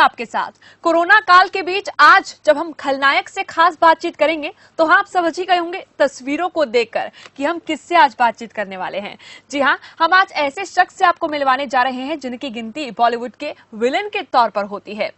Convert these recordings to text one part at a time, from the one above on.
आपके साथ कोरोना काल के बीच आज जब हम खलनायक से खास बातचीत करेंगे तो आप समझ ही गए होंगे तस्वीरों को देखकर कि हम किससे आज बातचीत करने वाले हैं। जी हाँ, हम आज ऐसे शख्स से आपको मिलवाने जा रहे हैं जिनकी गिनती बॉलीवुड के विलन के तौर पर होती है।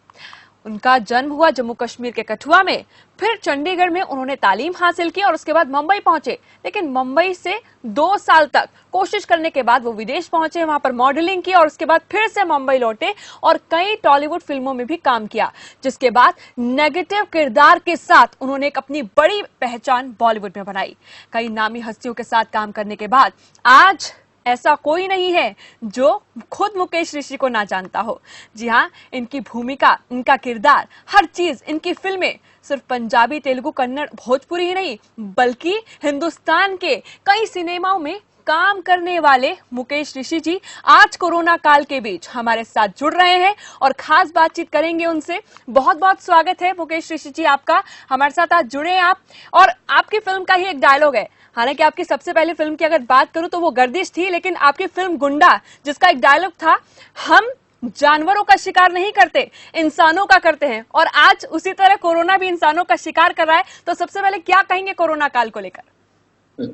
उनका जन्म हुआ जम्मू कश्मीर के कठुआ में, फिर चंडीगढ़ में उन्होंने तालीम हासिल की और उसके बाद मुंबई पहुंचे। लेकिन मुंबई से 2 साल तक कोशिश करने के बाद वो विदेश पहुंचे, वहां पर मॉडलिंग की और उसके बाद फिर से मुंबई लौटे और कई टॉलीवुड फिल्मों में भी काम किया, जिसके बाद नेगेटिव किरदार के साथ उन्होंने एक अपनी बड़ी पहचान बॉलीवुड में बनाई। कई नामी हस्तियों के साथ काम करने के बाद आज ऐसा कोई नहीं है जो खुद मुकेश ऋषि को ना जानता हो। जी हाँ, इनकी भूमिका, इनका किरदार, हर चीज, इनकी फिल्में सिर्फ पंजाबी, तेलुगु, कन्नड़, भोजपुरी ही नहीं बल्कि हिंदुस्तान के कई सिनेमाओं में काम करने वाले मुकेश ऋषि जी आज कोरोना काल के बीच हमारे साथ जुड़ रहे हैं और खास बातचीत करेंगे उनसे। बहुत बहुत स्वागत है मुकेश ऋषि जी आपका, हमारे साथ आज जुड़े आप। और आपकी फिल्म का ही एक डायलॉग है, हालांकि आपकी सबसे पहली फिल्म की अगर बात करूं तो वो गर्दिश थी, लेकिन आपकी फिल्म गुंडा जिसका एक डायलॉग था, हम जानवरों का शिकार नहीं करते, इंसानों का करते हैं। और आज उसी तरह कोरोना भी इंसानों का शिकार कर रहा है। तो सबसे पहले क्या कहेंगे कोरोना काल को लेकर?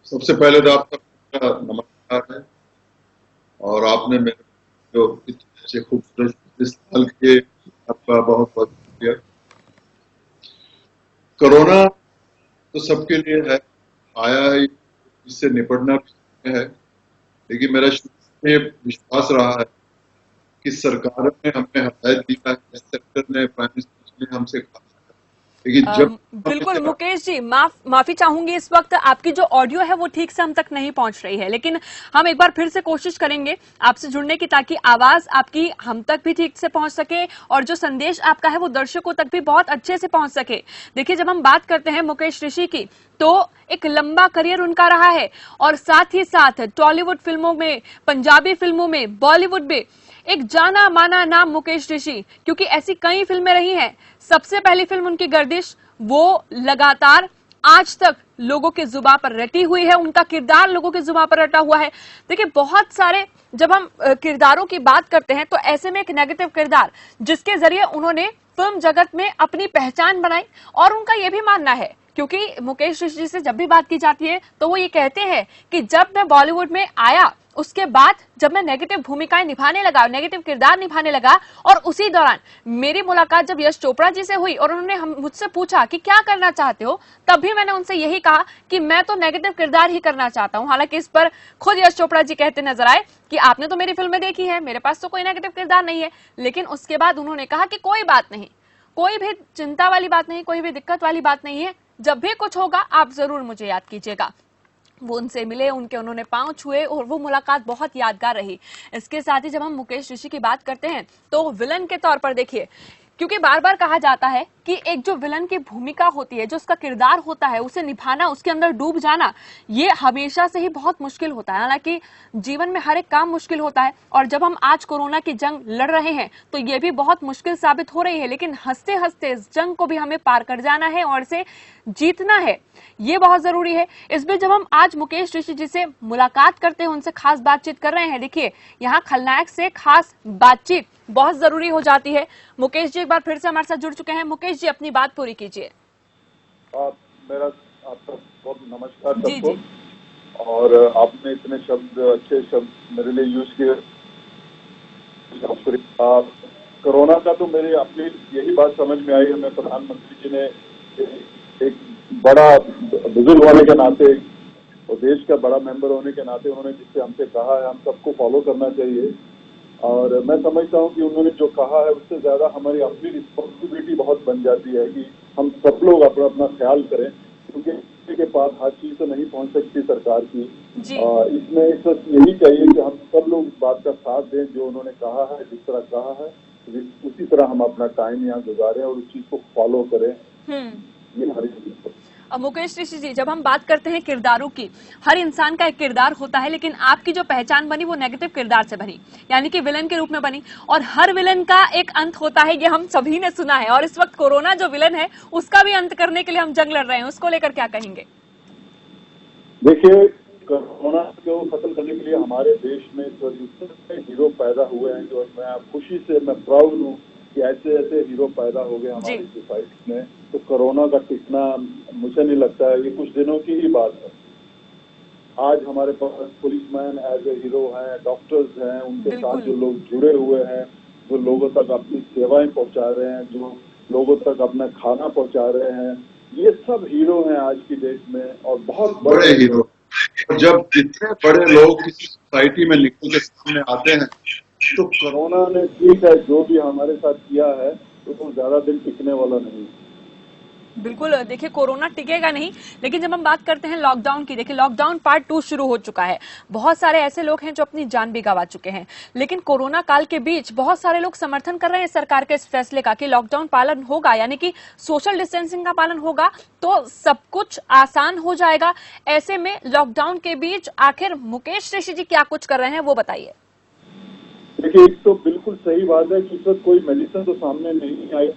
सबसे पहले तो आपका नमस्कार है और आपने मेरे जो इतने अच्छे खूबसूरत स्थल के आपका बहुत बहुत शुक्रिया। कोरोना तो सबके लिए है, आया है, इससे निपटना भी है, लेकिन मेरा शुरू में विश्वास रहा है कि सरकार ने हमें हदायत दिया है, सेक्टर ने, प्राइम मिनिस्टर ने हमसे कहा है, लेकिन जब बिल्कुल मुकेश जी, माफी चाहूंगी, इस वक्त आपकी जो ऑडियो है वो ठीक से हम तक नहीं पहुंच रही है, लेकिन हम एक बार फिर से कोशिश करेंगे आपसे जुड़ने की ताकि आवाज आपकी हम तक भी ठीक से पहुंच सके और जो संदेश आपका है वो दर्शकों तक भी बहुत अच्छे से पहुंच सके। देखिए, जब हम बात करते हैं मुकेश ऋषि की तो एक लंबा करियर उनका रहा है और साथ ही साथ टॉलीवुड फिल्मों में, पंजाबी फिल्मों में, बॉलीवुड में एक जाना माना नाम मुकेश ऋषि, क्योंकि ऐसी कई फिल्में रही हैं। सबसे पहली फिल्म उनकी गर्दिश, वो लगातार आज तक लोगों के जुबान पर रटी हुई है, उनका किरदार लोगों के जुबान पर रटा हुआ है। देखिए, बहुत सारे जब हम किरदारों की बात करते हैं तो ऐसे में एक नेगेटिव किरदार जिसके जरिए उन्होंने फिल्म जगत में अपनी पहचान बनाई। और उनका यह भी मानना है, क्योंकि मुकेश ऋषि से जब भी बात की जाती है तो वो ये कहते हैं कि जब मैं बॉलीवुड में आया उसके बाद जब मैं नेगेटिव भूमिकाएं निभाने लगा, नेगेटिव किरदार निभाने लगा, और उसी दौरान मेरी मुलाकात जब यश चोपड़ा जी से हुई और उन्होंने मुझसे पूछा कि क्या करना चाहते हो, तब भी मैंने उनसे यही कहा कि मैं तो नेगेटिव किरदार ही करना चाहता हूं। हालांकि इस पर खुद यश चोपड़ा जी कहते नजर आए कि आपने तो मेरी फिल्में देखी है, मेरे पास तो कोई नेगेटिव किरदार नहीं है। लेकिन उसके बाद उन्होंने कहा कि कोई बात नहीं, कोई भी चिंता वाली बात नहीं, कोई भी दिक्कत वाली बात नहीं है, जब भी कुछ होगा आप जरूर मुझे याद कीजिएगा। वो उनसे मिले, उन्होंने पांव छुए और वो मुलाकात बहुत यादगार रही। इसके साथ ही जब हम मुकेश ऋषि की बात करते हैं तो विलन के तौर पर देखिए, क्योंकि बार बार कहा जाता है कि एक जो विलन की भूमिका होती है, जो उसका किरदार होता है, उसे निभाना, उसके अंदर डूब जाना, ये हमेशा से ही बहुत मुश्किल होता है। हालांकि जीवन में हर एक काम मुश्किल होता है और जब हम आज कोरोना की जंग लड़ रहे हैं तो ये भी बहुत मुश्किल साबित हो रही है, लेकिन हंसते हंसते इस जंग को भी हमें पार कर जाना है और इसे जीतना है, ये बहुत जरूरी है। इस बीच जब हम आज मुकेश ऋषि जी से मुलाकात करते हैं, उनसे खास बातचीत कर रहे हैं, देखिए यहाँ खलनायक से खास बातचीत बहुत जरूरी हो जाती है। मुकेश जी एक बार फिर से हमारे साथ जुड़ चुके हैं। मुकेश जी, अपनी बात पूरी कीजिए। मेरा आपका बहुत नमस्कार सबको। और आपने इतने शब्द, अच्छे शब्द मेरे लिए यूज किए। कोरोना का तो मेरी अपनी यही बात समझ में आई, हमें प्रधानमंत्री जी ने एक बड़ा बुजुर्ग होने के नाते और देश का बड़ा मेंबर होने के नाते उन्होंने जिससे हमसे कहा है, हम सबको फॉलो करना चाहिए। और मैं समझता हूं कि उन्होंने जो कहा है उससे ज्यादा हमारी अपनी रिस्पॉन्सिबिलिटी बहुत बन जाती है कि हम सब लोग अपना अपना ख्याल करें, क्योंकि किसी के पास हर चीज तो नहीं पहुंच सकती सरकार की। इसमें सिर्फ यही चाहिए कि हम सब लोग इस बात का साथ दें, जो उन्होंने कहा है, जिस तरह कहा है उसी तरह हम अपना टाइम यहाँ गुजारें और उस चीज को फॉलो करें। ये हमारी मुकेश ऋषि जी, जब हम बात करते हैं किरदारों की, हर इंसान का एक किरदार होता है, लेकिन आपकी जो पहचान बनी वो नेगेटिव किरदार से बनी, यानी कि विलन के रूप में बनी। और हर विलन का एक अंत होता है, ये हम सभी ने सुना है। और इस वक्त कोरोना जो विलन है उसका भी अंत करने के लिए हम जंग लड़ रहे हैं, उसको लेकर क्या कहेंगे? देखिए, कोरोना को खत्म करने के लिए हमारे देश में जो हीरो पैदा हुए हैं, जो मैं खुशी से, मैं प्राउड हूँ कि ऐसे ऐसे हीरो पैदा हो गए हमारी जी। सोसाइटी में, तो कोरोना का टिकना मुझे नहीं लगता है, ये कुछ दिनों की ही बात है। आज हमारे पास पुलिसमैन एज ए हीरो हैं, डॉक्टर्स हैं, उनके साथ बिल्कुल। जो लोग जुड़े हुए हैं, जो लोगों तक अपनी सेवाएं पहुंचा रहे हैं, जो लोगों तक अपना खाना पहुंचा रहे हैं, ये सब हीरो हैं आज की डेट में, और बहुत बड़े हीरो। और जब इतने बड़े लोग किसी सोसाइटी में निकल के सामने आते हैं, तो कोरोना ने ठीक है जो भी हमारे साथ किया है, तो वो ज्यादा दिन टिकने वाला नहीं। बिल्कुल, देखिए कोरोना टिकेगा नहीं, लेकिन जब हम बात करते हैं लॉकडाउन की, देखिए लॉकडाउन पार्ट 2 शुरू हो चुका है। बहुत सारे ऐसे लोग हैं जो अपनी जान भी गंवा चुके हैं, लेकिन कोरोना काल के बीच बहुत सारे लोग समर्थन कर रहे हैं सरकार के इस फैसले का कि लॉकडाउन पालन होगा, यानी कि सोशल डिस्टेंसिंग का पालन होगा तो सब कुछ आसान हो जाएगा। ऐसे में लॉकडाउन के बीच आखिर मुकेश ऋषि जी क्या कुछ कर रहे हैं, वो बताइए। देखिए, एक तो बिल्कुल सही बात है कि इस वक्त कोई मेडिसिन तो सामने नहीं आई,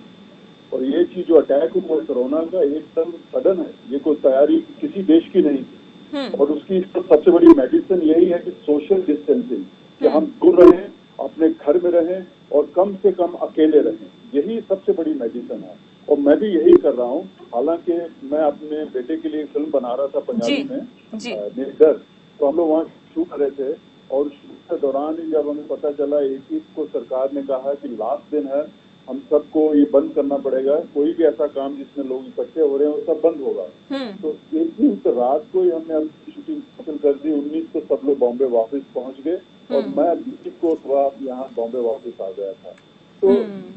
और ये चीज जो अटैक हुआ कोरोना का एकदम सडन है, ये कोई तैयारी किसी देश की नहीं थी। और उसकी सबसे बड़ी मेडिसिन यही है कि सोशल डिस्टेंसिंग, कि हम दूर रहें, अपने घर में रहें और कम से कम अकेले रहें, यही सबसे बड़ी मेडिसिन है। और मैं भी यही कर रहा हूँ। हालांकि मैं अपने बेटे के लिए फिल्म बना रहा था पंजाबी में, निर्डर, तो हम लोग वहाँ शूट कर रहे थे, और शूट के दौरान ही जब हमें पता चला 21 को सरकार ने कहा कि लास्ट दिन है, हम सबको ये बंद करना पड़ेगा, कोई भी ऐसा काम जिसमें लोग इकट्ठे हो रहे हैं वो सब बंद होगा। तो 21 रात को ही हमने अपनी शूटिंग कैंसिल कर दी, 19 को सब लोग बॉम्बे वापस पहुंच गए, और मैं 20 को थोड़ा यहाँ बॉम्बे वापस आ गया था। तो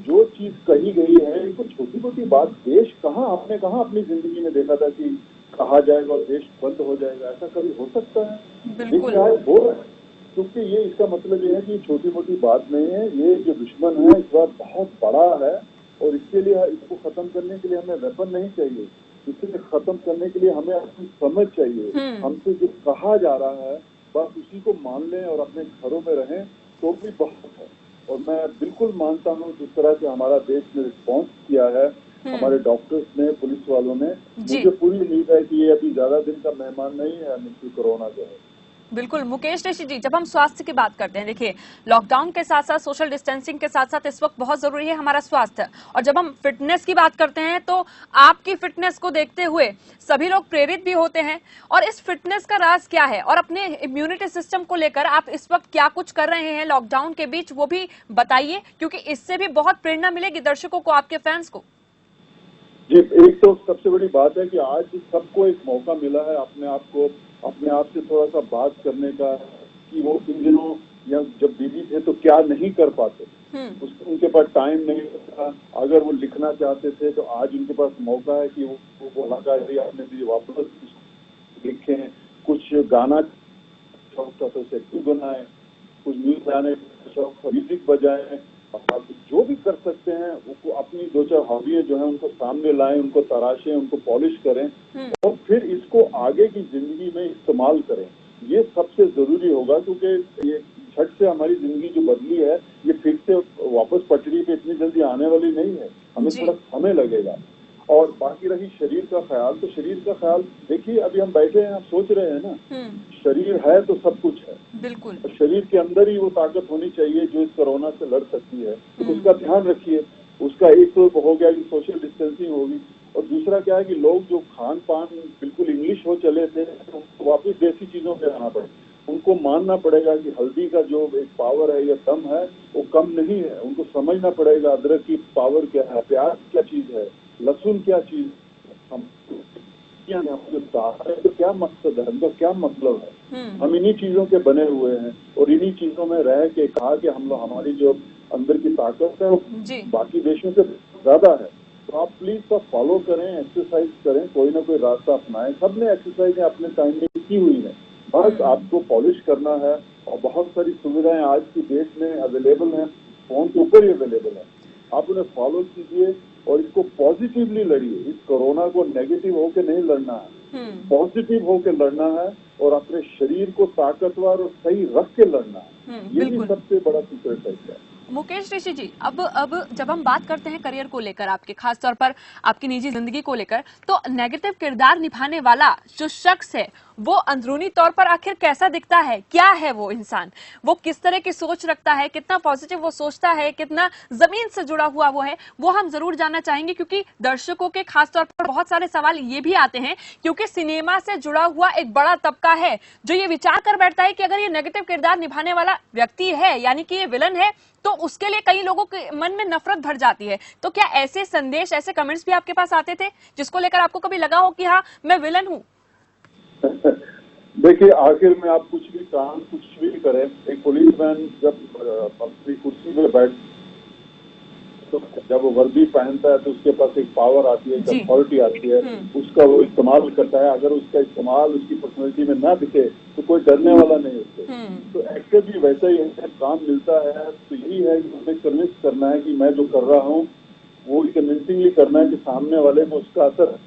जो चीज कही गई है, ये कुछ छोटी छोटी बात, देश कहाँ, आपने कहाँ अपनी जिंदगी में देखा था कि कहा जाएगा और देश बंद हो जाएगा, ऐसा कभी हो सकता है? बिल्कुल। हो रहा है, क्योंकि ये इसका मतलब ये है कि छोटी मोटी बात नहीं है, ये जो दुश्मन है इस बार बहुत बड़ा है, और इसके लिए, इसको खत्म करने के लिए हमें वेपन नहीं चाहिए, इसे खत्म करने के लिए हमें अपनी समझ चाहिए। हमसे जो कहा जा रहा है बस उसी को मान लें और अपने घरों में रहें, तो भी बहुत है। और मैं बिल्कुल मानता हूँ जिस तरह से हमारा देश ने रिस्पॉन्स किया है, हमारे डॉक्टर्स ने, पुलिस वालों ने, मुझे पूरी उम्मीद है कि ये अभी ज्यादा दिन का मेहमान नहीं है मृत्यु कोरोना जो है। बिल्कुल मुकेश ऋषि जी, जब हम स्वास्थ्य की बात करते हैं, देखिए लॉकडाउन के साथ साथ सोशल डिस्टेंसिंग के साथ साथ इस वक्त बहुत जरूरी है हमारा स्वास्थ्य, और जब हम फिटनेस की बात करते हैं तो आपकी फिटनेस को देखते हुए सभी लोग प्रेरित भी होते हैं। और इस फिटनेस का राज क्या है, और अपने इम्यूनिटी सिस्टम को लेकर आप इस वक्त क्या कुछ कर रहे हैं लॉकडाउन के बीच, वो भी बताइए, क्योंकि इससे भी बहुत प्रेरणा मिलेगी दर्शकों को, आपके फैंस को। जी, एक तो सबसे बड़ी बात है कि आज सबको एक मौका मिला है अपने आप से थोड़ा सा बात करने का, कि वो इन दिनों या जब बिजी थे तो क्या नहीं कर पाते, उनके पास टाइम नहीं था। अगर वो लिखना चाहते थे तो आज उनके पास मौका है कि वो कलाकारी अपने लिए वापस लिखें, कुछ गाना शौक था तो उसे बनाए, कुछ म्यूजिक बनाने शौक म्यूजिक बजाएं, जो भी कर सकते हैं वो अपनी दो चार हॉबी जो है उनको सामने लाएं, उनको तराशें, उनको पॉलिश करें, और फिर इसको आगे की जिंदगी में इस्तेमाल करें। ये सबसे जरूरी होगा, क्योंकि ये झट से हमारी जिंदगी जो बदली है, ये फिर से वापस पटरी पे इतनी जल्दी आने वाली नहीं है, हमें थोड़ा समय लगेगा। और बाकी रही शरीर का ख्याल, तो शरीर का ख्याल देखिए, अभी हम बैठे हैं, आप सोच रहे हैं ना, शरीर है तो सब कुछ है। बिल्कुल। और शरीर के अंदर ही वो ताकत होनी चाहिए जो इस कोरोना से लड़ सकती है, तो उसका ध्यान रखिए। उसका एक तो हो गया कि सोशल डिस्टेंसिंग होगी, और दूसरा क्या है कि लोग जो खान पान बिल्कुल इंग्लिश हो चले थे, तो वापिस देसी चीजों पे आना पड़े, उनको मानना पड़ेगा कि हल्दी का जो एक पावर है या दम है वो कम नहीं है, उनको समझना पड़ेगा अदरक की पावर क्या है, प्याज क्या चीज है, लहसुन क्या चीज, हम तो क्या मकसद है, उनका क्या मतलब है। हम इन्हीं चीजों के बने हुए हैं, और इन्हीं चीजों में रह के कहा कि हम लोग, हमारी जो अंदर की ताकत है वो बाकी देशों से ज्यादा है। तो आप प्लीज सब फॉलो करें, एक्सरसाइज करें, कोई ना कोई रास्ता अपनाएं। सबने एक्सरसाइज अपने टाइम में की हुई है, बस आपको पॉलिश करना है, और बहुत सारी सुविधाएं आज की डेट में अवेलेबल हैं, फोन के ऊपर ही अवेलेबल है, आप उन्हें फॉलो कीजिए और इसको पॉजिटिवली लड़िए। इस कोरोना को नेगेटिव होकर नहीं लड़ना है, पॉजिटिव होकर लड़ना है, और अपने शरीर को ताकतवर और सही रख के लड़ना है। यही सबसे बड़ा सीक्रेट है। मुकेश ऋषि जी, अब जब हम बात करते हैं करियर को लेकर, आपके खासतौर पर आपकी निजी जिंदगी को लेकर, तो नेगेटिव किरदार निभाने वाला जो शख्स है वो अंदरूनी तौर पर आखिर कैसा दिखता है, क्या है वो इंसान, वो किस तरह की सोच रखता है, कितना पॉजिटिव वो सोचता है, कितना जमीन से जुड़ा हुआ वो है, वो हम जरूर जानना चाहेंगे। क्योंकि दर्शकों के खास तौर पर बहुत सारे सवाल ये भी आते हैं, क्योंकि सिनेमा से जुड़ा हुआ एक बड़ा तबका है जो ये विचार कर बैठता है कि अगर ये नेगेटिव किरदार निभाने वाला व्यक्ति है, यानी कि ये विलन है, तो उसके लिए कई लोगों के मन में नफरत भर जाती है। तो क्या ऐसे संदेश, ऐसे कमेंट्स भी आपके पास आते थे जिसको लेकर आपको कभी लगा हो कि हाँ मैं विलन हूँ? देखिए, आखिर में आप कुछ भी काम कुछ भी करें, एक पुलिसमैन जब अपनी कुर्सी पे बैठ, तो जब वो वर्दी पहनता है तो उसके पास एक पावर आती है, एक अथॉरिटी आती है, उसका वो इस्तेमाल करता है। अगर उसका इस्तेमाल उसकी पर्सनैलिटी में ना दिखे तो कोई डरने वाला नहीं उससे। तो एक्टर भी वैसा ही है, काम मिलता है तो यही है कि उसे कन्विंस करना है कि मैं जो कर रहा हूँ वो कन्विंसिंगली करना है कि सामने वाले को उसका असर।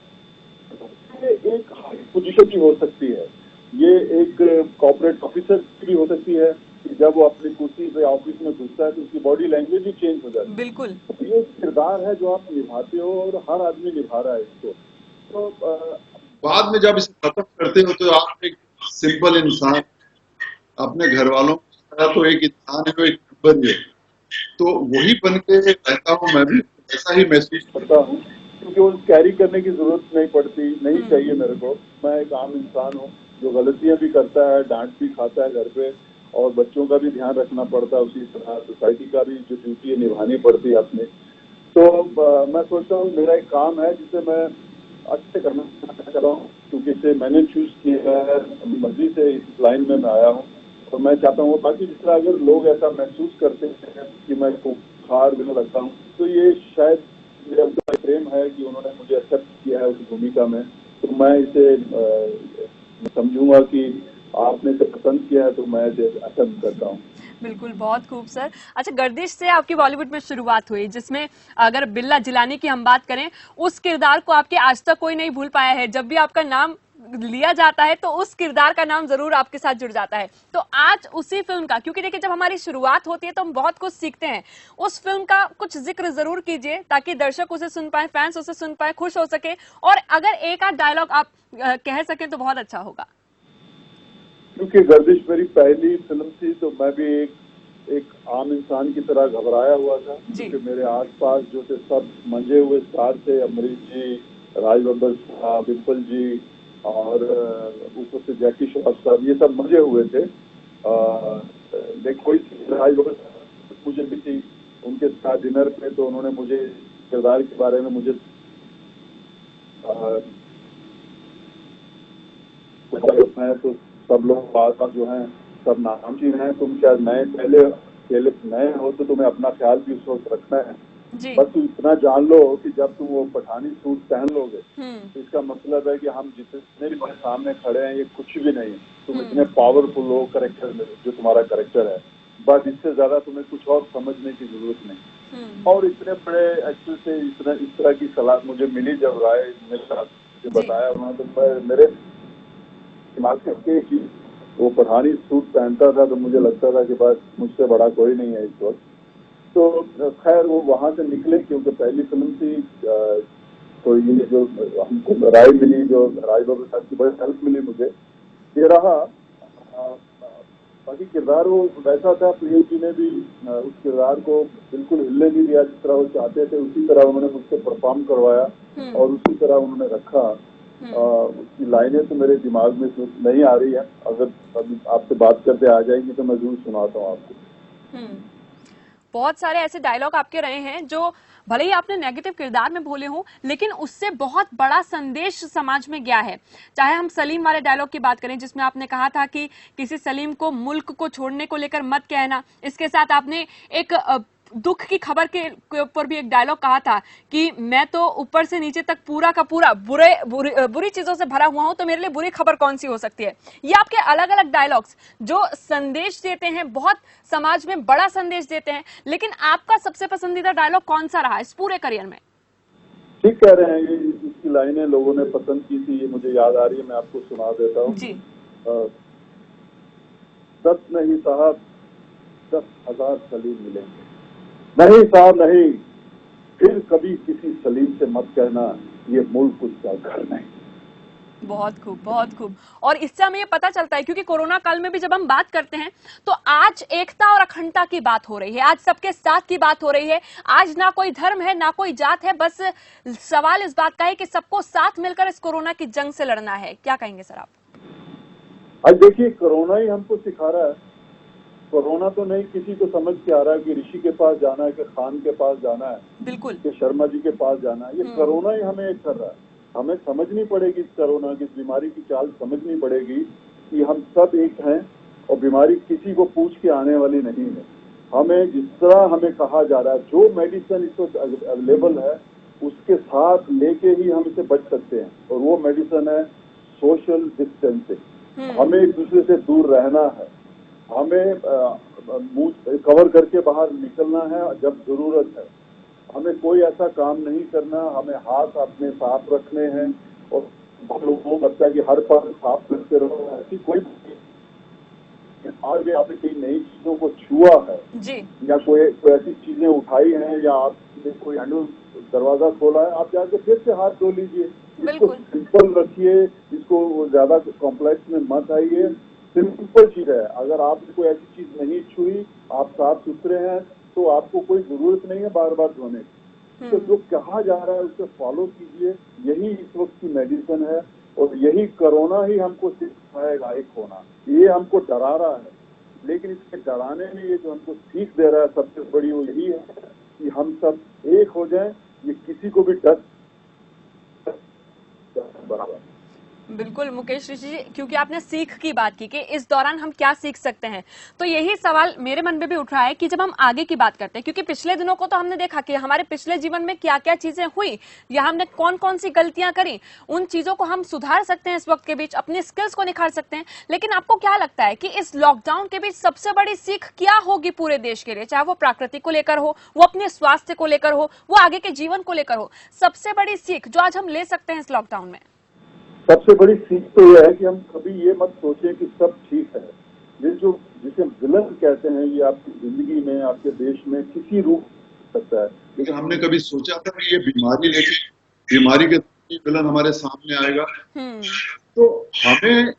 ये एक हाई पोजीशन भी हो सकती है, ये एक कॉर्पोरेट ऑफिसर की भी हो सकती है कि जब वो अपनी कुर्सी पे ऑफिस में घुसता है तो उसकी बॉडी लैंग्वेज भी चेंज हो जाती है। बिल्कुल, तो ये किरदार है जो आप निभाते हो और हर आदमी निभा रहा है इसको। तो बाद में जब इसे खत्म करते हो तो आप एक सिंपल इंसान, अपने घर वालों तो एक इंसान है, एक नंबर है, तो वही बन के रहता हूँ। मैं भी ऐसा ही महसूस करता हूँ क्योंकि वो कैरी करने की जरूरत नहीं पड़ती, नहीं चाहिए मेरे को। मैं एक आम इंसान हूँ जो गलतियां भी करता है, डांट भी खाता है घर पे, और बच्चों का भी ध्यान रखना पड़ता है, उसी तरह सोसाइटी का भी जो ड्यूटी है निभानी पड़ती है अपने। तो मैं सोचता हूँ मेरा एक काम है जिसे मैं अच्छे करना चाह रहा हूँ, क्योंकि इसे मैंने चूज किया है, अपनी मर्जी से इस लाइन में मैं आया हूँ। और मैं चाहता हूँ बाकी जिस तरह अगर लोग ऐसा महसूस करते हैं कि मैं खूंखार बिना लगता हूँ, तो ये शायद मेरा उनका प्रेम है कि उन्होंने मुझे एक्सेप्ट किया है उस भूमिका में। तो मैं इसे समझूंगा कि आपने इसे पसंद किया है, तो मैं इसे एक्सेप्ट करता हूँ। बिल्कुल, बहुत खूब सर। अच्छा, गर्दिश से आपकी बॉलीवुड में शुरुआत हुई, जिसमें अगर बिल्ला जिलानी की हम बात करें, उस किरदार को आपके आज तक कोई नहीं भूल पाया है। जब भी आपका नाम लिया जाता है तो उस किरदार का नाम जरूर आपके साथ जुड़ जाता है। तो आज उसी फिल्म का, क्योंकि देखिए जब हमारी शुरुआत होती है तो हम बहुत कुछ सीखते हैं, उस फिल्म का कुछ जिक्र जरूर कीजिए ताकि दर्शक उसे सुन पाए, फैंस उसे सुन पाए, खुश हो सके। और अगर एक आध डायलॉग आप कह सकें तो बहुत अच्छा होगा। क्योंकि गर्दिश मेरी पहली फिल्म थी तो मैं भी एक आम इंसान की तरह घबराया हुआ था, क्योंकि मेरे आसपास जो थे सब मंजे हुए स्टार थे, अमरीश जी, राज बब्बर साहब, डिम्पल जी, और ऊपर से जैकी श्रॉफ साहब, ये सब मजे हुए थे। कोई राज बब्बर साहब मुझे भी थी उनके साथ डिनर पे, तो उन्होंने मुझे किरदार के बारे में मुझे तो सब लोग आसपास जो हैं सब नामचीन हैं। तुम शायद पहले नए हो तो तुम्हें अपना ख्याल भी उस वक्त रखना है, बस तुम इतना जान लो कि जब तुम वो पठानी सूट पहन लोगे तो इसका मतलब है कि हम जितने भी तुम्हारे सामने खड़े हैं ये कुछ भी नहीं है। तुम इतने पावरफुल हो करेक्टर में, जो तुम्हारा करेक्टर है, बस इससे ज्यादा तुम्हें कुछ और समझने की जरूरत नहीं। और इतने बड़े एक्टर से इस तरह की सलाह मुझे मिली जब राय मेरे साथ बताया उन्होंने, तो मेरे दिमाग से कि वो पठानी सूट पहनता था तो मुझे लगता था कि बस मुझसे बड़ा कोई नहीं है इस वक्त। तो खैर वो वहां से निकले, क्योंकि पहली फिल्म थी, तो ये जो हमको राय मिली, जो राज बब्बर साहब की बड़ी हेल्प मिली मुझे, ये रहा। बाकी किरदार वो वैसा था, प्रिय जी ने भी उस किरदार को बिल्कुल हिलने नहीं दिया, जिस तरह वो चाहते थे उसी तरह उन्होंने मुझसे परफॉर्म करवाया और उसी तरह उन्होंने रखा। उसकी लाइनें तो मेरे दिमाग में नहीं आ रही है, अगर आपसे बात करते आ जाएंगी तो मैं जरूर सुनाता हूँ आपको। बहुत सारे ऐसे डायलॉग आपके रहे हैं जो भले ही आपने नेगेटिव किरदार में बोले हो, लेकिन उससे बहुत बड़ा संदेश समाज में गया है। चाहे हम सलीम वाले डायलॉग की बात करें, जिसमें आपने कहा था कि किसी सलीम को मुल्क को छोड़ने को लेकर मत कहना। इसके साथ आपने एक दुख की खबर के ऊपर भी एक डायलॉग कहा था कि मैं तो ऊपर से नीचे तक पूरा का पूरा बुरी चीजों से भरा हुआ हूं, तो मेरे लिए बुरी खबर कौन सी हो सकती है। ये आपके अलग अलग डायलॉग्स जो संदेश देते हैं, बहुत समाज में बड़ा संदेश देते हैं। लेकिन आपका सबसे पसंदीदा डायलॉग कौन सा रहा इस पूरे करियर में? ठीक कह रहे हैं, ये इसकी लाइनें लोगों ने पसंद की थी, ये मुझे याद आ रही है, मैं आपको सुना देता हूँ। 10 नहीं साहब, 10,000 सलीम मिलेंगे। नहीं साहब नहीं, फिर कभी किसी सलीम से मत कहना ये मुल्क उसका घर नहीं। बहुत खूब, बहुत खूब। और इससे हमें ये पता चलता है, क्योंकि कोरोना काल में भी जब हम बात करते हैं तो आज एकता और अखंडता की बात हो रही है, आज सबके साथ की बात हो रही है। आज ना कोई धर्म है, ना कोई जात है, बस सवाल इस बात का है कि सबको साथ मिलकर इस कोरोना की जंग से लड़ना है। क्या कहेंगे सर आप? आज देखिए, कोरोना ही हमको सिखा रहा है। कोरोना तो नहीं किसी को समझ के आ रहा है कि ऋषि के पास जाना है, कि खान के पास जाना है, बिल्कुल। कि शर्मा जी के पास जाना है। ये कोरोना ही हमें एक कर रहा है। हमें समझनी पड़ेगी इस कोरोना की, इस बीमारी की चाल समझनी पड़ेगी कि हम सब एक हैं और बीमारी किसी को पूछ के आने वाली नहीं है। हमें जिस तरह हमें कहा जा रहा है, जो मेडिसिन इस वक्त अवेलेबल है उसके साथ लेके ही हम इसे बच सकते हैं, और वो मेडिसिन है सोशल डिस्टेंसिंग। हमें एक दूसरे से दूर रहना है, हमें मुंह कवर करके बाहर निकलना है जब जरूरत है, हमें कोई ऐसा काम नहीं करना, हमें हाथ अपने साफ रखने हैं। और बहुत लोगों को लगता है कि हर पल साफ करते रहो, ऐसी कोई आज आपने कई नई चीजों को छुआ है जी। या कोई ऐसी चीजें उठाई हैं या आपने कोई हैंडल दरवाजा खोला है, आप जाके फिर से हाथ धो लीजिए। इसको बिल्कुल। सिंपल रखिए, इसको ज्यादा कॉम्प्लेक्स में मत आइए। सिंपल चीज है, अगर आपने कोई ऐसी चीज नहीं छुई, आप साफ सुथरे हैं, तो आपको कोई जरूरत नहीं है बार बार धोने की। तो जो कहा जा रहा है उसे फॉलो कीजिए, यही इस वक्त की मेडिसिन है, और यही कोरोना ही हमको सिखाएगा एक होना। ये हमको डरा रहा है, लेकिन इसके डराने में ये जो हमको सीख दे रहा है सबसे बड़ी वो यही है कि हम सब एक हो जाएं। ये किसी को भी डर बराबर। बिल्कुल मुकेश ऋषि जी, क्योंकि आपने सीख की बात की कि इस दौरान हम क्या सीख सकते हैं, तो यही सवाल मेरे मन में भी उठ रहा है कि जब हम आगे की बात करते हैं, क्योंकि पिछले दिनों को तो हमने देखा कि हमारे पिछले जीवन में क्या क्या चीजें हुई या हमने कौन कौन सी गलतियां करी, उन चीजों को हम सुधार सकते हैं इस वक्त के बीच, अपने स्किल्स को निखार सकते हैं। लेकिन आपको क्या लगता है कि इस लॉकडाउन के बीच सबसे बड़ी सीख क्या होगी पूरे देश के लिए, चाहे वो प्रकृति को लेकर हो, वो अपने स्वास्थ्य को लेकर हो, वो आगे के जीवन को लेकर हो, सबसे बड़ी सीख जो आज हम ले सकते हैं इस लॉकडाउन में? सबसे बड़ी सीख तो यह है कि हम कभी ये मत सोचें कि सब ठीक है। ये जो जिसे विलन कहते हैं, ये आपकी जिंदगी में, आपके देश में किसी रूप सकता है, लेकिन हमने कभी सोचा था कि ये बीमारी लेके बीमारी के विलन हमारे सामने आएगा। तो हमें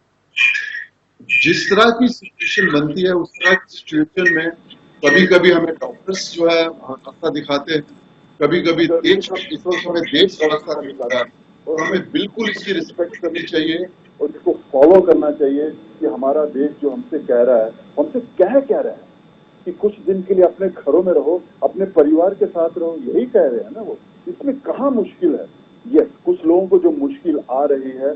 जिस तरह की सिचुएशन बनती है उस तरह की सिचुएशन में कभी कभी हमें डॉक्टर्स जो है रास्ता दिखाते हैं, कभी कभी देश हमें देश का रास्ता दिखाता है, और हमें बिल्कुल इसकी रिस्पेक्ट करनी चाहिए और इसको फॉलो करना चाहिए कि हमारा देश जो हमसे कह रहा है, हमसे कह रहा है कि कुछ दिन के लिए अपने घरों में रहो, अपने परिवार के साथ रहो, यही कह रहे हैं ना वो। इसमें कहाँ मुश्किल है? यस, कुछ लोगों को जो मुश्किल आ रही है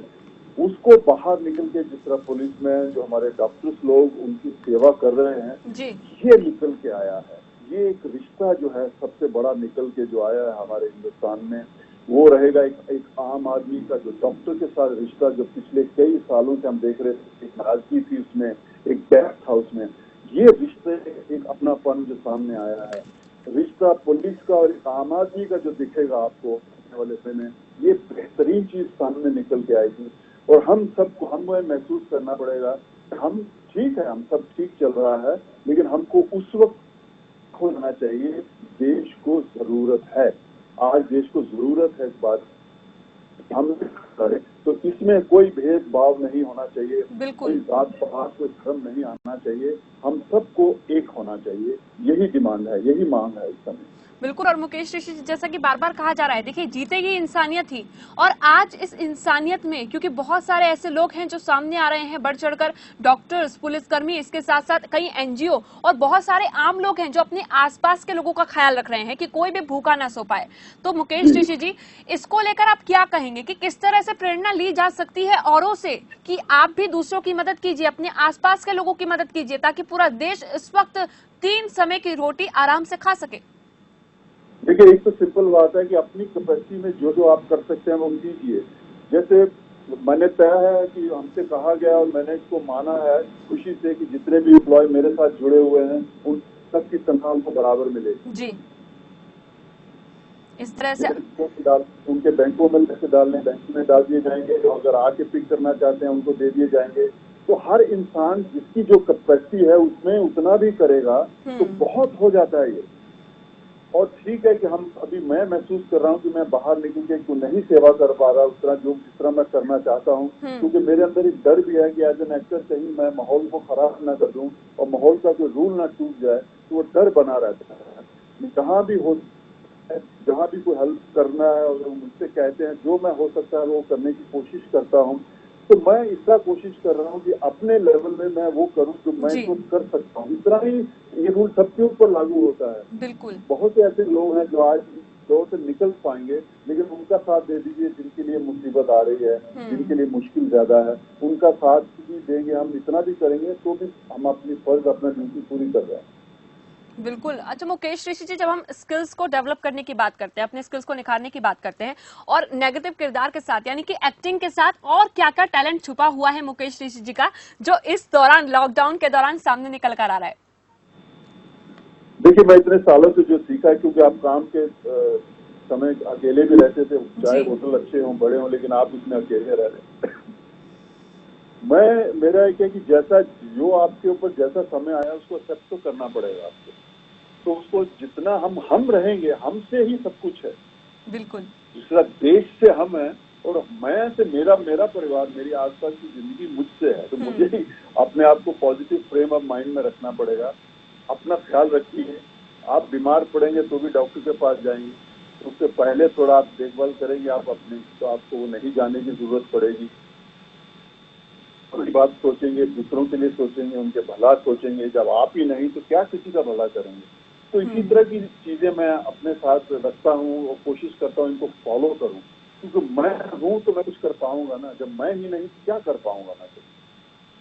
उसको बाहर निकल के, जिस तरह पुलिस में जो हमारे डॉक्टर्स लोग उनकी सेवा कर रहे हैं जी। ये निकल के आया है। ये एक रिश्ता जो है सबसे बड़ा निकल के जो आया है हमारे हिंदुस्तान में, वो रहेगा एक आम आदमी का जो डॉक्टर के साथ रिश्ता जो पिछले कई सालों से हम देख रहे थे, एक नाराजगी थी उसमें, एक गैप था उसमें, ये रिश्ते एक अपनापन जो सामने आया है। रिश्ता पुलिस का और एक आम आदमी का जो दिखेगा आपको आने वाले समय में, ये बेहतरीन चीज सामने निकल के आएगी। और हम सबको हमें महसूस करना पड़ेगा, हम ठीक है, हम सब ठीक चल रहा है, लेकिन हमको उस वक्त होना चाहिए देश को जरूरत है। आज देश को जरूरत है इस बात हम करें, तो इसमें कोई भेदभाव नहीं होना चाहिए, कोई जात पात कोई धर्म नहीं आना चाहिए, हम सबको एक होना चाहिए। यही डिमांड है, यही मांग है इस समय। बिल्कुल। और मुकेश ऋषि, जैसा कि बार बार कहा जा रहा है, देखिए जीतेगी इंसानियत ही, और आज इस इंसानियत में क्योंकि बहुत सारे ऐसे लोग हैं जो सामने आ रहे हैं बढ़ चढ़कर, डॉक्टर्स, पुलिसकर्मी, इसके साथ साथ कई एनजीओ और बहुत सारे आम लोग हैं जो अपने आसपास के लोगों का ख्याल रख रहे हैं कि कोई भी भूखा ना सो पाए। तो मुकेश ऋषि जी, इसको लेकर आप क्या कहेंगे कि किस तरह से प्रेरणा ली जा सकती है औरों से कि आप भी दूसरों की मदद कीजिए, अपने आसपास के लोगों की मदद कीजिए, ताकि पूरा देश इस वक्त 3 समय की रोटी आराम से खा सके? देखिए, एक तो सिंपल बात है कि अपनी कैपेसिटी में जो जो आप कर सकते हैं वो कीजिए। जैसे मैंने तय है कि हमसे कहा गया और मैंने इसको माना है खुशी से कि जितने भी एम्प्लॉय मेरे साथ जुड़े हुए हैं उन सबकी तनख्वाह उनको बराबर मिले जी। इस तरह से उनके बैंकों में पैसे डालने, बैंक में डाल दिए जाएंगे, और अगर आके पिक करना चाहते हैं उनको दे दिए जाएंगे। तो हर इंसान जिसकी जो कैपेसिटी है उसमें उतना भी करेगा तो बहुत हो जाता है ये। और ठीक है कि हम अभी मैं महसूस कर रहा हूँ कि मैं बाहर निकल के को नहीं सेवा कर पा रहा उस तरह जिस तरह मैं करना चाहता हूँ, क्योंकि मेरे अंदर एक डर भी है कि एज एन एक्टर कहीं मैं माहौल को खराब ना कर दूं और माहौल का कोई रूल ना टूट जाए, तो वो डर बना रहता है। जहाँ भी हो, जहाँ भी कोई हेल्प करना है और मुझसे कहते हैं, जो मैं हो सकता है वो करने की कोशिश करता हूँ। तो मैं इसका कोशिश कर रहा हूँ कि अपने लेवल में मैं वो करूँ जो मैं जी। तो कर सकता हूँ। इतना ही ये रूल सबके ऊपर लागू होता है। बिल्कुल। बहुत से ऐसे लोग हैं जो आज दौर से निकल पाएंगे, लेकिन उनका साथ दे दीजिए जिनके लिए मुसीबत आ रही है, जिनके लिए मुश्किल ज्यादा है, उनका साथ भी देंगे हम, इतना भी करेंगे तो भी हम अपनी फर्ज, अपना ड्यूटी पूरी कर रहे हैं। बिल्कुल। अच्छा मुकेश ऋषि जी, जब हम स्किल्स को डेवलप करने की बात करते हैं, अपने स्किल्स को निखारने की बात करते हैं, और नेगेटिव किरदार के साथ यानी कि एक्टिंग के साथ और क्या क्या टैलेंट छुपा हुआ है मुकेश ऋषि जी का, जो इस दौरान, लॉकडाउन के दौरान सामने निकल कर आ रहा है? देखिए, मैं इतने सालों से जो सीखा है, क्योंकि आप काम के समय अकेले भी रहते थे, चाहे होटल अच्छे हों बड़े हों, लेकिन आप उसमें अकेले रह रहे। मेरा एक है कि जैसा जो आपके ऊपर जैसा समय आया उसको एक्सेप्ट तो करना पड़ेगा आपको। तो उसको जितना हम रहेंगे, हमसे ही सब कुछ है। बिल्कुल। दूसरा देश से हम है और मैं से मेरा परिवार, मेरी आसपास की जिंदगी मुझसे है। तो मुझे ही अपने आप को पॉजिटिव फ्रेम ऑफ माइंड में रखना पड़ेगा। अपना ख्याल रखिए। आप बीमार पड़ेंगे तो भी डॉक्टर के पास जाएंगे, तो उससे पहले थोड़ा आप देखभाल करेंगे आप अपनी, तो आपको वो नहीं जाने की जरूरत पड़ेगी। अपनी बात सोचेंगे, दूसरों के लिए सोचेंगे, उनके भला सोचेंगे। जब आप ही नहीं तो क्या किसी का भला करेंगे? तो इसी तरह की चीजें मैं अपने साथ रखता हूँ और कोशिश करता हूँ इनको फॉलो करूँ, क्योंकि मैं हूँ तो मैं कुछ कर पाऊंगा ना, जब मैं ही नहीं तो क्या कर पाऊंगा मैं?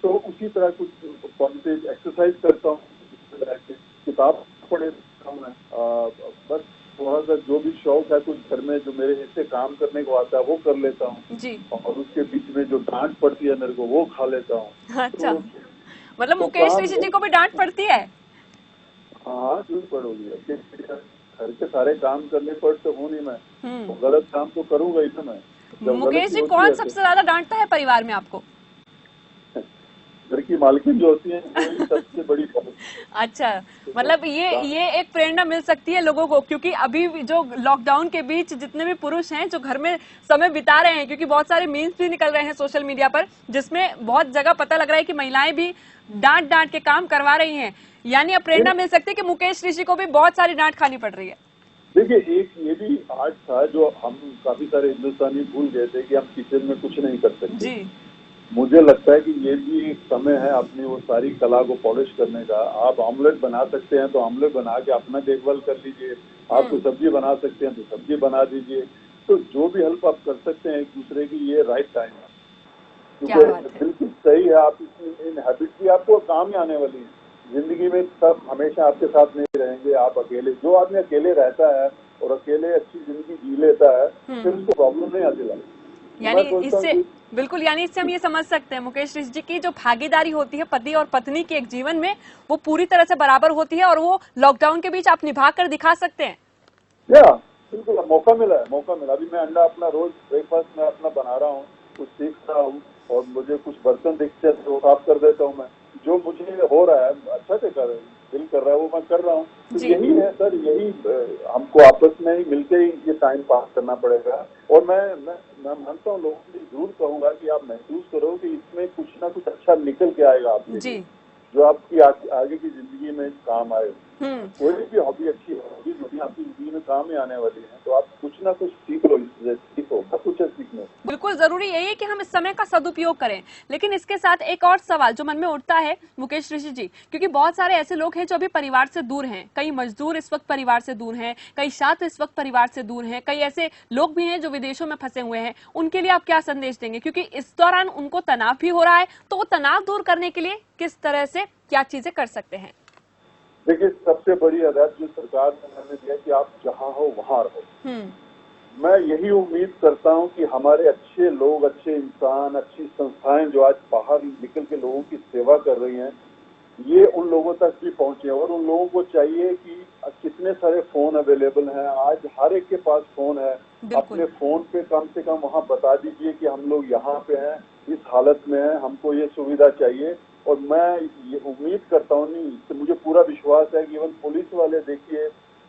तो उसी तरह कुछ पॉजिटिव एक्सरसाइज करता हूँ, किताब पढ़ता हूँ मैं। बस थोड़ा सा जो भी शौक है कुछ घर में जो मेरे हिस्से काम करने को आता है वो कर लेता हूँ जी। और उसके बीच में जो डांट पड़ती है मेरे को वो खा लेता हूँ। अच्छा, तो मतलब मुकेश काम ऋषि जी को भी डांट पड़ती है? हाँ, क्यों पड़ोगी? घर के सारे काम करने पर तो हूँ नहीं मैं, तो हम्म। गलत काम तो करूंगा ही ना मैं, जब मुकेश गलती जी, होती कौन है तो। सबसे ज्यादा डांटता है परिवार में आपको? घर की मालकिन जो होती है वही सबसे बड़ी बात। अच्छा, मतलब ये एक प्रेरणा मिल सकती है लोगों को, क्योंकि अभी भी जो लॉकडाउन के बीच जितने भी पुरुष हैं जो घर में समय बिता रहे हैं, क्योंकि बहुत सारे मीम्स भी निकल रहे हैं सोशल मीडिया पर, जिसमें बहुत जगह पता लग रहा है कि महिलाएं भी डांट डांट के काम करवा रही हैं, यानी अब प्रेरणा मिल सकती है कि मुकेश ऋषि को भी बहुत सारी डांट खानी पड़ रही है। देखिए, एक ये भी आर्ट था जो हम काफी सारे हिंदुस्तानी भूल गए थे कि हम किचन में कुछ नहीं कर सकते। जी। मुझे लगता है कि ये भी एक समय है अपनी वो सारी कला को पॉलिश करने का। आप ऑमलेट बना सकते हैं तो ऑमलेट बना के अपना देखभाल कर लीजिए, आप कोई सब्जी बना सकते हैं तो सब्जी बना दीजिए। तो जो भी हेल्प आप कर सकते हैं एक दूसरे की, ये राइट टाइम है। क्या बात क्योंकि है। बिल्कुल सही है, आप इन हैबिट की आपको काम ही आने वाली है जिंदगी में। सब हमेशा आपके साथ नहीं रहेंगे। आप अकेले, जो आदमी अकेले रहता है और अकेले अच्छी जिंदगी जी लेता है, फिर उसको प्रॉब्लम नहीं आती लाइफ। यानी मैं सोचता हूँ इससे, कि बिल्कुल, यानी इससे हम ये समझ सकते हैं मुकेश ऋषि जी की जो भागीदारी होती है पति और पत्नी के एक जीवन में, वो पूरी तरह से बराबर होती है, और वो लॉकडाउन के बीच आप निभा कर दिखा सकते हैं। या बिल्कुल मौका मिला है, मौका मिला। अभी मैं अंडा अपना रोज ब्रेकफास्ट में अपना बना रहा हूँ, कुछ सीख रहा हूँ, और मुझे कुछ बर्तन दिखते हैं तो साफ कर देता हूँ मैं। जो मुझे हो रहा है अच्छा से कर, दिल कर रहा है वो मैं कर रहा हूँ। तो जी। यही है सर, यही हमको आपस में ही मिलके ही ये टाइम पास करना पड़ेगा। और मैं मानता हूँ, लोगों से जरूर कहूंगा कि आप महसूस करो कि इसमें कुछ ना कुछ अच्छा निकल के आएगा आपके जी। लिए, जो आपकी आगे की जिंदगी में काम आए। कोई भी हॉबी, अच्छी हॉबी होती है आपकी जिंदगी में काम ही आने वाली है, तो आप कुछ ना कुछ सीख लो, इससे सीखो, सब कुछ है सीखने। बिल्कुल जरूरी यही है कि हम इस समय का सदुपयोग करें। लेकिन इसके साथ एक और सवाल जो मन में उठता है मुकेश ऋषि जी, क्योंकि बहुत सारे ऐसे लोग हैं जो अभी परिवार से दूर हैं, कई मजदूर इस वक्त परिवार से दूर हैं, कई छात्र इस वक्त परिवार से दूर हैं, कई ऐसे लोग भी हैं जो विदेशों में फंसे हुए हैं, उनके लिए आप क्या संदेश देंगे? क्योंकि इस दौरान उनको तनाव भी हो रहा है, तो वो तनाव दूर करने के लिए किस तरह से क्या चीजें कर सकते हैं? देखिए, सबसे बड़ी हदायत जो सरकार ने हमें दिया कि आप जहाँ हो वहाँ रहो। मैं यही उम्मीद करता हूँ कि हमारे अच्छे लोग, अच्छे इंसान, अच्छी संस्थाएं जो आज बाहर निकल के लोगों की सेवा कर रही हैं, ये उन लोगों तक भी पहुंचे। और उन लोगों को चाहिए कि कितने सारे फोन अवेलेबल हैं, आज हर एक के पास फोन है, अपने फोन पे कम से कम वहाँ बता दीजिए कि हम लोग यहाँ पे हैं, इस हालत में हैं, हमको ये सुविधा चाहिए। और मैं ये उम्मीद करता हूँ, नहीं, मुझे पूरा विश्वास है कि इवन पुलिस वाले देखिए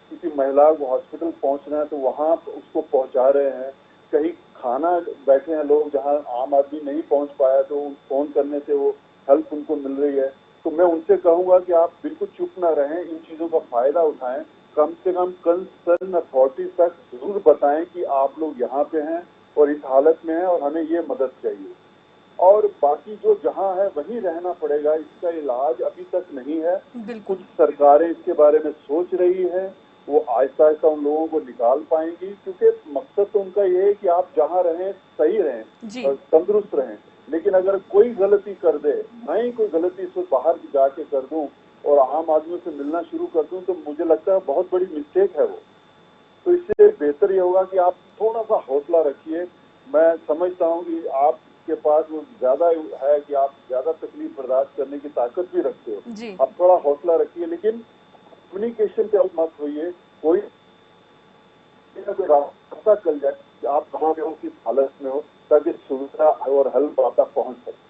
किसी महिला को हॉस्पिटल पहुंचना है तो वहां उसको पहुंचा रहे हैं, कहीं खाना बैठे हैं लोग जहां आम आदमी नहीं पहुंच पाया तो फोन करने से वो हेल्प उनको मिल रही है। तो मैं उनसे कहूंगा कि आप बिल्कुल चुप ना रहें, इन चीजों का फायदा उठाएं, कम से कम कंसर्न अथॉरिटीज तक जरूर बताएं कि आप लोग यहाँ पे हैं और इस हालत में हैं और हमें ये मदद चाहिए। और बाकी जो जहां है वहीं रहना पड़ेगा, इसका इलाज अभी तक नहीं है। कुछ सरकारें इसके बारे में सोच रही है, वो आहिस्ता आहिस्ता उन लोगों को निकाल पाएंगी, क्योंकि मकसद तो उनका ये है कि आप जहां रहें सही रहें और तंदुरुस्त रहें। लेकिन अगर कोई गलती कर दे, मैं ही कोई गलती से बाहर जाके कर दूं और आम आदमियों से मिलना शुरू कर दूं, तो मुझे लगता है बहुत बड़ी मिस्टेक है वो। तो इससे बेहतर ये होगा कि आप थोड़ा सा हौसला रखिए। मैं समझता हूँ कि आपके पास वो ज्यादा है कि आप ज्यादा तकलीफ बर्दाश्त करने की ताकत भी रखते हो, आप थोड़ा हौसला रखिए, लेकिन कम्युनिकेशन पे मत होइए। कोई रास्ता चल जाए कि आप कहाँ पे हो, किस हालत में हो, ताकि सुविधा और हेल्प आप तक पहुंच सके।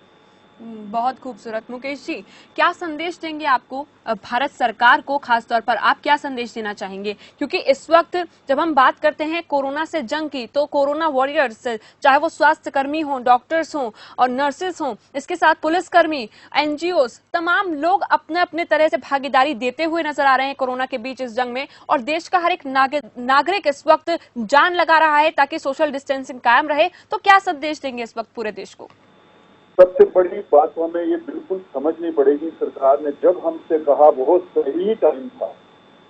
बहुत खूबसूरत। मुकेश जी, क्या संदेश देंगे आपको भारत सरकार को, खासतौर पर आप क्या संदेश देना चाहेंगे? क्योंकि इस वक्त जब हम बात करते हैं कोरोना से जंग की, तो कोरोना वॉरियर्स, चाहे वो स्वास्थ्य कर्मी हों, डॉक्टर्स हों और नर्सेस हों, इसके साथ पुलिसकर्मी, एनजीओस, तमाम लोग अपने अपने तरह से भागीदारी देते हुए नजर आ रहे हैं कोरोना के बीच इस जंग में। और देश का हर एक नागरिक इस वक्त जान लगा रहा है ताकि सोशल डिस्टेंसिंग कायम रहे। तो क्या संदेश देंगे इस वक्त पूरे देश को? सबसे बड़ी बात तो हमें ये बिल्कुल समझनी पड़ेगी, सरकार ने जब हमसे कहा वो सही टाइम था।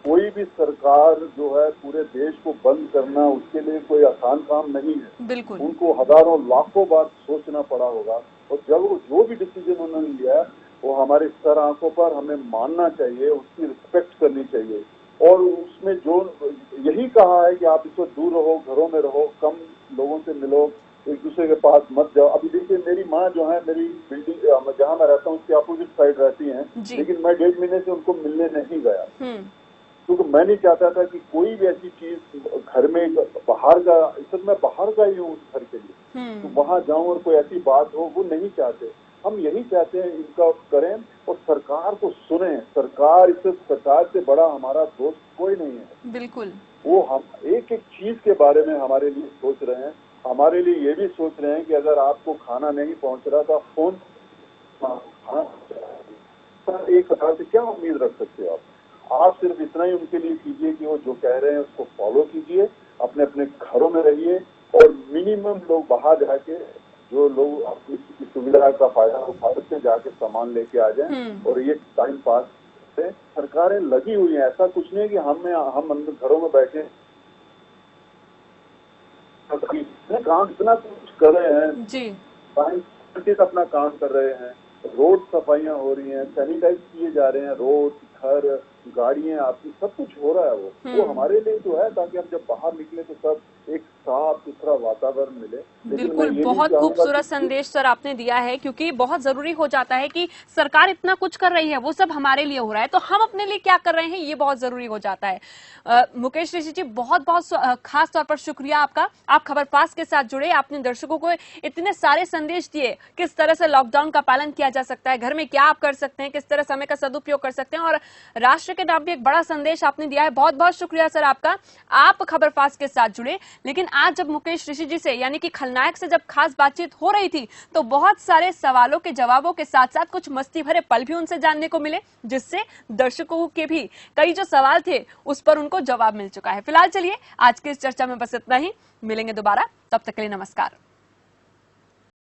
कोई भी सरकार जो है पूरे देश को बंद करना, उसके लिए कोई आसान काम नहीं है। बिल्कुल। उनको हजारों लाखों बार सोचना पड़ा होगा, और जब जो भी डिसीजन उन्होंने लिया वो हमारे सर आंखों पर हमें मानना चाहिए, उसकी रिस्पेक्ट करनी चाहिए। और उसमें जो यही कहा है कि आप इसको दूर रहो, घरों में रहो, कम लोगों से मिलो, एक दूसरे के पास मत जाओ। अभी देखिए, मेरी माँ जो है, मेरी बिल्डिंग जहाँ मैं रहता हूँ उसके अपोजिट साइड रहती हैं, लेकिन मैं 1.5 महीने से उनको मिलने नहीं गया, क्योंकि मैं नहीं चाहता था कि कोई भी ऐसी चीज घर में, बाहर का, इस मैं बाहर का ही हूँ उस घर के लिए, तो वहां जाऊं और कोई ऐसी बात हो, वो नहीं चाहते। हम यही चाहते हैं इनका करें और सरकार को सुने। सरकार से बड़ा हमारा दोस्त कोई नहीं है। बिल्कुल। वो हम एक एक चीज के बारे में हमारे लिए सोच रहे हैं। हमारे लिए ये भी सोच रहे हैं कि अगर आपको खाना नहीं पहुंच रहा तो फोन, एक प्रकार से क्या उम्मीद रख सकते हो आप सिर्फ इतना ही उनके लिए कीजिए कि वो जो कह रहे हैं उसको फॉलो कीजिए, अपने अपने घरों में रहिए, और मिनिमम लोग बाहर जाके, जो लोग अपनी सुविधा का फायदा उठा सकते हैं, जाके सामान लेके आ जाएं और ये टाइम पास करें। सरकारें लगी हुई हैं, ऐसा कुछ नहीं कि हम अंदर घरों में बैठे काम इतना कुछ कर रहे हैं जी, साइंटिस्ट अपना काम कर रहे हैं, रोड सफाइयां हो रही हैं, सैनिटाइज किए जा रहे हैं, रोड, घर, गाड़ियां, आपकी सब कुछ हो रहा है। वो हमारे लिए तो है, ताकि हम जब बाहर निकले तो सब एक साफ सुथरा वातावरण मिले। बिल्कुल, बहुत खूबसूरत संदेश सर आपने दिया है, क्योंकि बहुत जरूरी हो जाता है कि सरकार इतना कुछ कर रही है, वो सब हमारे लिए हो रहा है, तो हम अपने लिए क्या कर रहे हैं ये बहुत जरूरी हो जाता है। मुकेश ऋषि जी, बहुत बहुत खास तौर पर शुक्रिया आपका। आप खबरपास के साथ जुड़े, आपने दर्शकों को इतने सारे संदेश दिए, किस तरह से लॉकडाउन का पालन किया जा सकता है, घर में क्या आप कर सकते हैं, किस तरह समय का सदुपयोग कर सकते हैं, और राष्ट्र के नाम भी एक बड़ा संदेश आपने दिया है। बहुत बहुत शुक्रिया सर आपका, आप खबरपास के साथ जुड़े। लेकिन आज जब मुकेश ऋषि जी से, यानी कि खलनायक से जब खास बातचीत हो रही थी, तो बहुत सारे सवालों के जवाबों के साथ साथ कुछ मस्ती भरे पल भी उनसे जानने को मिले, जिससे दर्शकों के भी कई जो सवाल थे उस पर उनको जवाब मिल चुका है। फिलहाल चलिए आज की इस चर्चा में बस इतना ही, मिलेंगे दोबारा, तब तक के लिए नमस्कार।